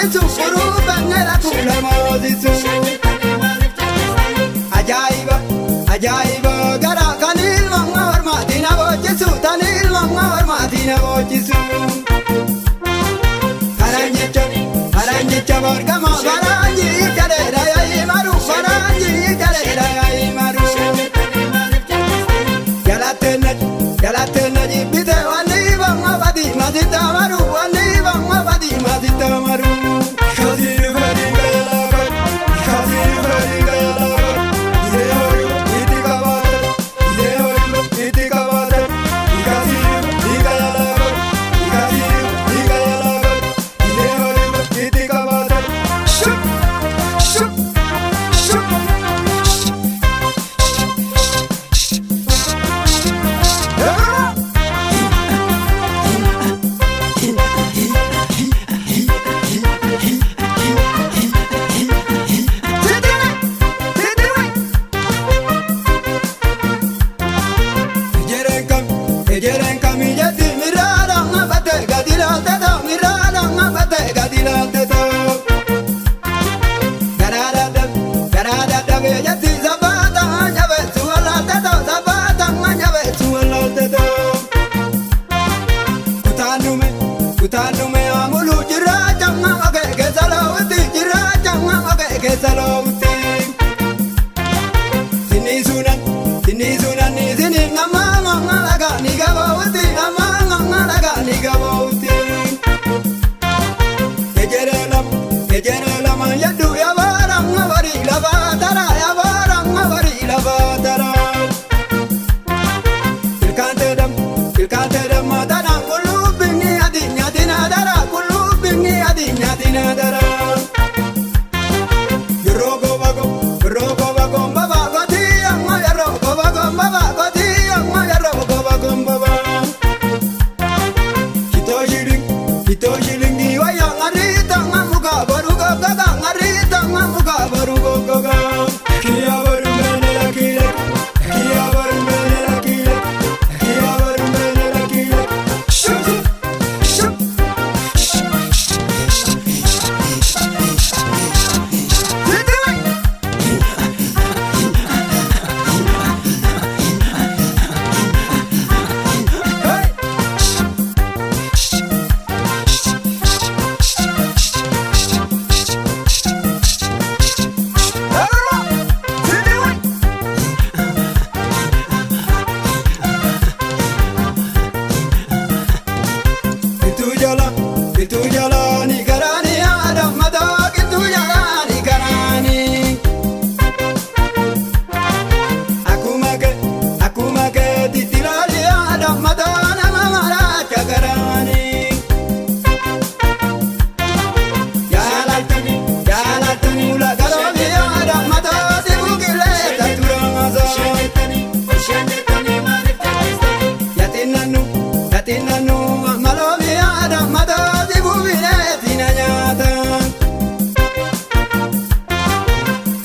moosisu furuu bangala fuula moosisu. Ajaa'iba ajaa'iba garaa kan ilma hormaatii na boojjisu tan ilma hormaatii na boojjisu. Karaan jecha borgama faraanji jaleedha yaa'ii maru faraanji jaleedha yaa'ii maru. Jalaateenna jibbite wanni bamma badii masitta maru wanni bamma badii masitta maru. Shasiin fedhii gaalaafat shasiin fedhii gaalaafat isee horii itti qabaatan isee horii itti qabaatan ikasiin ni gaalaafat ikasiin ni gaalaafat isee horii itti qabaatan. Shup shup shup. Ejeren kamiyati mirada ngabate gadilante to mirada ngabate gadilante to. Garada bejati zabata nyabe suwalante to zabata nyabe suwalante to. Kutanume amulu jiraja ngabake kesalawuti jiraja ngabake kesalawuti. Sinisunan ni sinin namanga ni gabauti namanga ni gabauti. Ejerelam yadu ya barang bari labatara ya barang bari labatara. Ilkantedam matana kulubingi adinya dinadara kulubingi adinya dinadara. Rogo bago baba goti amma ya rogo bago baba goti amma ya rogo bago baba. Hito shiling di wayang arita ngamuka baru gaga arita ngamuka baru gaga. Kia baru mene lakile kia baru mene lakile kia baru mene lakile. Shup shup. Itu jala ni garani adam mata itu jala ni garani. Aku make titilali adam mata nama mara cagarani. Jalatani ula garani adam mata sibukile taturanga. Yatinanu malobi adam mata sibubine tinanyata.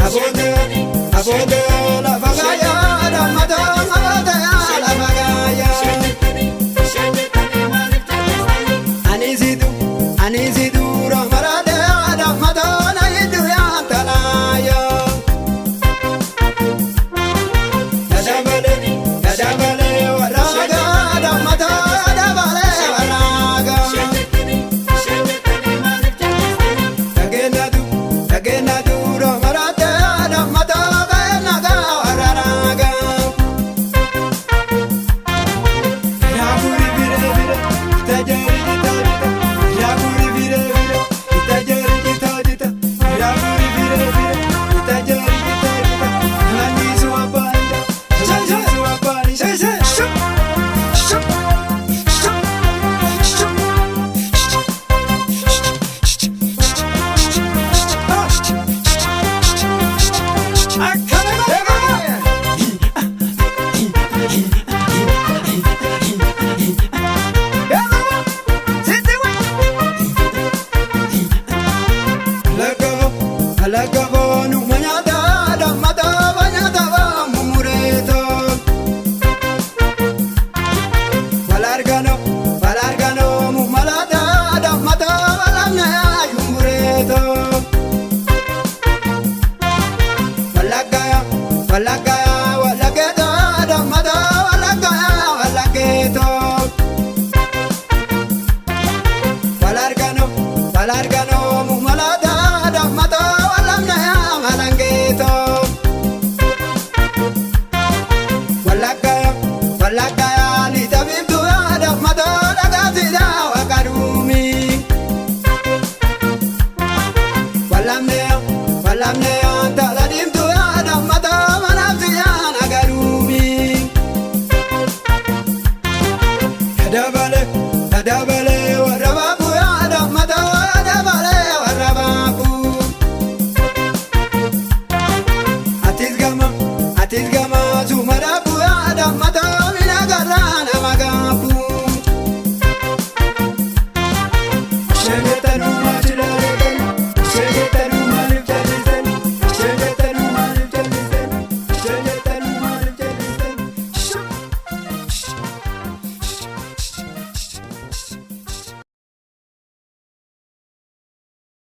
Abode la bagaya adam mata abode la bagaya. Anisidu ramarade adam mata na idu ya talaya. Dadabale waraga adam mata dadabale waraga. Walargano mumalada dammato walamna malangeto Walakaya ni tabibtu dammato dagatida wakarumi Walamne taladimtu dammato manafsiya nagarumi Tadabale